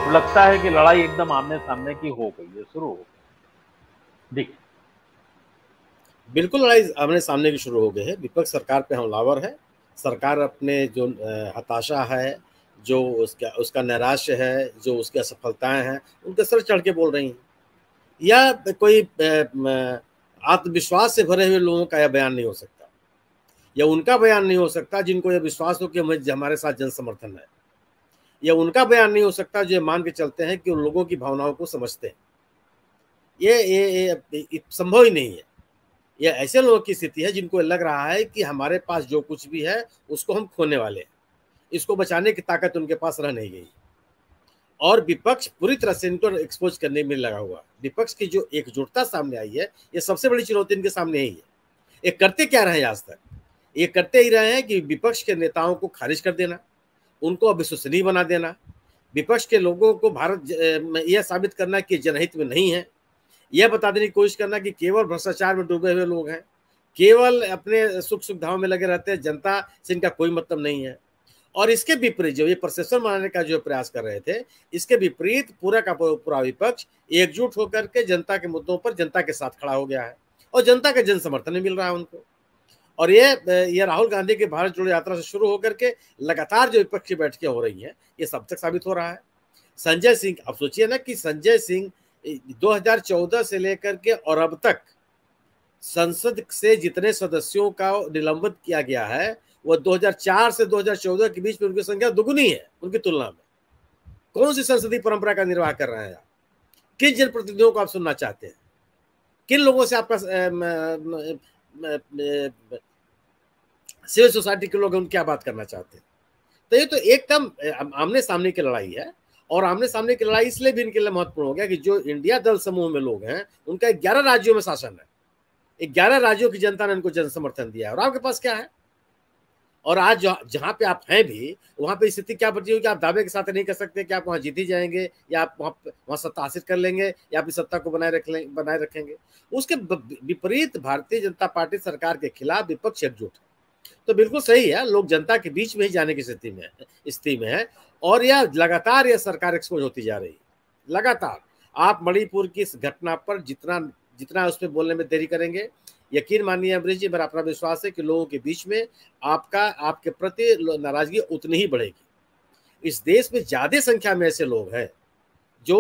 तो लगता है कि लड़ाई एकदम आमने सामने की हो गई है, शुरू हो गई। देखिए, बिल्कुल लड़ाई आमने सामने की शुरू हो गई है। विपक्ष सरकार पे हमलावर है। सरकार अपने जो हताशा है, जो उसका उसका नैराश्य है, जो उसकी असफलताएं हैं, उनके सर चढ़ के बोल रही हैं। या कोई आत्मविश्वास से भरे हुए लोगों का यह बयान नहीं हो सकता, या उनका बयान नहीं हो सकता जिनको यह विश्वास हो कि हमारे साथ जन समर्थन है। या उनका बयान नहीं हो सकता जो मान के चलते हैं कि उन लोगों की भावनाओं को समझते हैं। ये संभव ही नहीं है। ये ऐसे लोगों की स्थिति है जिनको लग रहा है कि हमारे पास जो कुछ भी है उसको हम खोने वाले हैं, इसको बचाने की ताकत उनके पास रह नहीं गई। और विपक्ष पूरी तरह से इनको एक्सपोज करने में लगा हुआ। विपक्ष की जो एकजुटता सामने आई है, ये सबसे बड़ी चुनौती इनके सामने ही है। ये करते क्या रहे आज तक? ये करते ही रहे हैं कि विपक्ष के नेताओं को खारिज कर देना, उनको अविश्वसनीय बना देना, विपक्ष के लोगों को भारत यह साबित करना कि जनहित में नहीं है, यह बता देने की कोशिश करना कि केवल भ्रष्टाचार में डूबे हुए लोग हैं, केवल अपने सुख सुविधाओं में लगे रहते हैं, जनता से इनका कोई मतलब नहीं है। और इसके विपरीत जो ये परसेप्शन बनाने का जो प्रयास कर रहे थे, इसके विपरीत पूरा का पूरा विपक्ष एकजुट होकर के जनता के मुद्दों पर जनता के साथ खड़ा हो गया है और जनता का जन समर्थन मिल रहा है उनको। और ये राहुल गांधी की भारत जोड़ो यात्रा से शुरू होकर के लगातार जो विपक्ष की बैठकें हो रही हैं, ये सब तक साबित हो रहा है। संजय सिंह, अब सोचिए ना कि संजय सिंह 2014 से लेकर के और अब तक संसद से जितने सदस्यों का निलंबित किया गया है, वो 2004 से 2014 के बीच में उनकी संख्या दुगुनी है उनकी तुलना में। कौन सी संसदीय परंपरा का निर्वाह कर रहे हैं आप? किन जनप्रतिनिधियों को आप सुनना चाहते हैं? किन लोगों से आपका सिविल सोसाइटी के लोग उन क्या बात करना चाहते हैं? तो ये तो एकदम आमने सामने की लड़ाई है। और आमने सामने की लड़ाई इसलिए भी इनके लिए महत्वपूर्ण हो गया कि जो इंडिया दल समूह में लोग हैं, उनका 11 राज्यों में शासन है। 11 राज्यों की जनता ने उनको जन समर्थन दिया है। और आपके पास क्या है? और आज जहां पे आप हैं भी, वहां पे स्थिति क्या बची हुई कि आप दावे के साथ नहीं कर सकते कि आप वहां जीत ही जाएंगे, या आप वहां सत्ता हासिल कर लेंगे, या अपनी सत्ता को बनाए रखेंगे। उसके विपरीत भारतीय जनता पार्टी सरकार के खिलाफ विपक्ष एकजुट है। तो बिल्कुल सही है, लोग जनता के बीच में ही जाने की स्थिति में है। और यह लगातार यह सरकार एक्सपोज होती जा रही है। लगातार आप मणिपुर की इस घटना पर जितना जितना उसमें बोलने में देरी करेंगे, यकीन मानिए अमरीश जी, मेरा अपना विश्वास है कि लोगों के बीच में आपके प्रति नाराजगी उतनी ही बढ़ेगी। इस देश में ज्यादा संख्या में ऐसे लोग हैं जो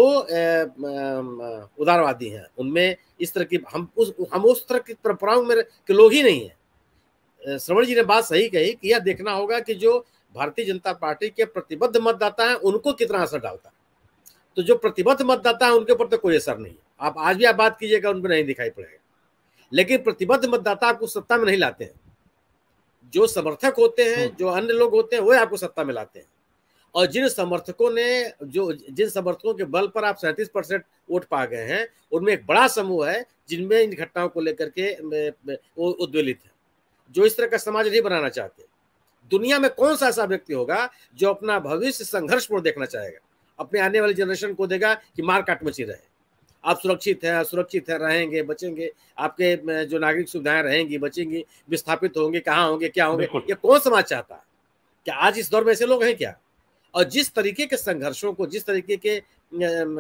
उदारवादी हैं। उनमें इस तरह की हम उस तरह की परंपराओं में के लोग ही नहीं है। श्रवण जी ने बात सही कही कि यह देखना होगा कि जो भारतीय जनता पार्टी के प्रतिबद्ध मतदाता हैं उनको कितना असर डालता है। तो जो प्रतिबद्ध मतदाता है उनके ऊपर तो कोई असर नहीं है। आप आज भी आप बात कीजिएगा, उन पर नहीं दिखाई पड़ेगा। लेकिन प्रतिबद्ध मतदाता आपको सत्ता में नहीं लाते हैं। जो समर्थक होते हैं, जो अन्य लोग होते हैं, वो आपको सत्ता में लाते हैं। और जिन समर्थकों के बल पर आप 37% वोट पा गए हैं, उनमें एक बड़ा समूह है जिनमें इन घटनाओं को लेकर के उद्वेलित है, जो इस तरह का समाज नहीं बनाना चाहते। दुनिया में कौन सा ऐसा व्यक्ति होगा जो अपना भविष्य संघर्षपूर्ण देखना चाहेगा, अपने आने वाली जनरेशन को देगा कि मार काट मची रहे, आप सुरक्षित हैं, असुरक्षित हैं, रहेंगे, बचेंगे, आपके जो नागरिक सुविधाएं रहेंगी, बचेंगी, विस्थापित होंगे, कहाँ होंगे, क्या होंगे, ये कौन समाज चाहता है? क्या आज इस दौर में ऐसे लोग हैं क्या? और जिस तरीके के संघर्षों को, जिस तरीके के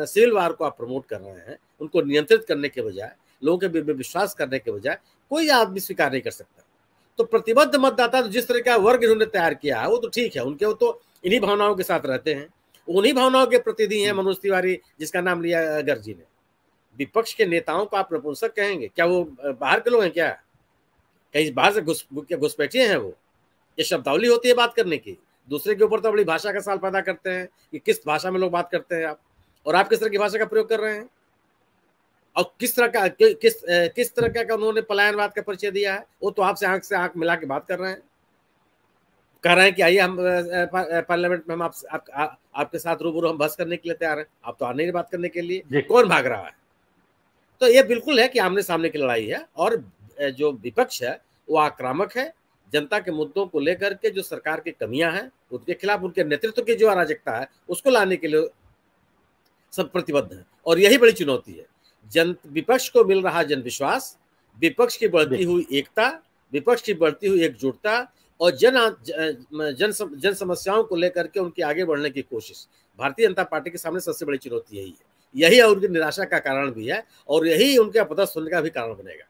सिविल वार को आप प्रमोट कर रहे हैं, उनको नियंत्रित करने के बजाय, लोगों के विश्वास करने के बजाय, कोई आदमी स्वीकार नहीं कर सकता। तो प्रतिबद्ध मतदाता जिस तरह का वर्ग इन्होंने तैयार किया है, वो तो ठीक है, उनके वो तो इन्हीं भावनाओं के साथ रहते हैं, उन्हीं भावनाओं के प्रतिनिधि हैं मनोज तिवारी, जिसका नाम लिया गर्ग जी ने। विपक्ष के नेताओं को आप नपुंसक कहेंगे क्या? वो बाहर के लोग हैं क्या? कहीं बाहर से घुसपैठिए हैं? वो ये शब्दावली होती है बात करने की। दूसरे के ऊपर तो बड़ी भाषा का सवाल पैदा करते हैं कि किस भाषा में लोग बात करते हैं आप, और आप किस तरह की भाषा का प्रयोग कर रहे हैं, और किस तरह का उन्होंने पलायनवाद का परिचय दिया है। वो तो आपसे आंख मिला के बात कर रहे हैं, कह रहे हैं कि आइए हम पार्लियामेंट में हम आपके साथ रूबरू हम बहस करने के लिए तैयार हैं। आप तो आ नहीं बात करने के लिए, कौन भाग रहा है? तो ये बिल्कुल है कि आमने सामने की लड़ाई है। और जो विपक्ष है वो आक्रामक है। जनता के मुद्दों को लेकर के जो सरकार की कमियां हैं उनके खिलाफ, उनके नेतृत्व की जो अराजकता है उसको लाने के लिए सब प्रतिबद्ध है। और यही बड़ी चुनौती है। विपक्ष को मिल रहा जन विश्वास, विपक्ष की बढ़ती हुई एकता, विपक्ष की बढ़ती हुई एकजुटता, और जन समस्याओं को लेकर के उनकी आगे बढ़ने की कोशिश भारतीय जनता पार्टी के सामने सबसे बड़ी चुनौती यही है। यही उनकी निराशा का कारण भी है और यही उनके अपदस्थ होने का भी कारण बनेगा।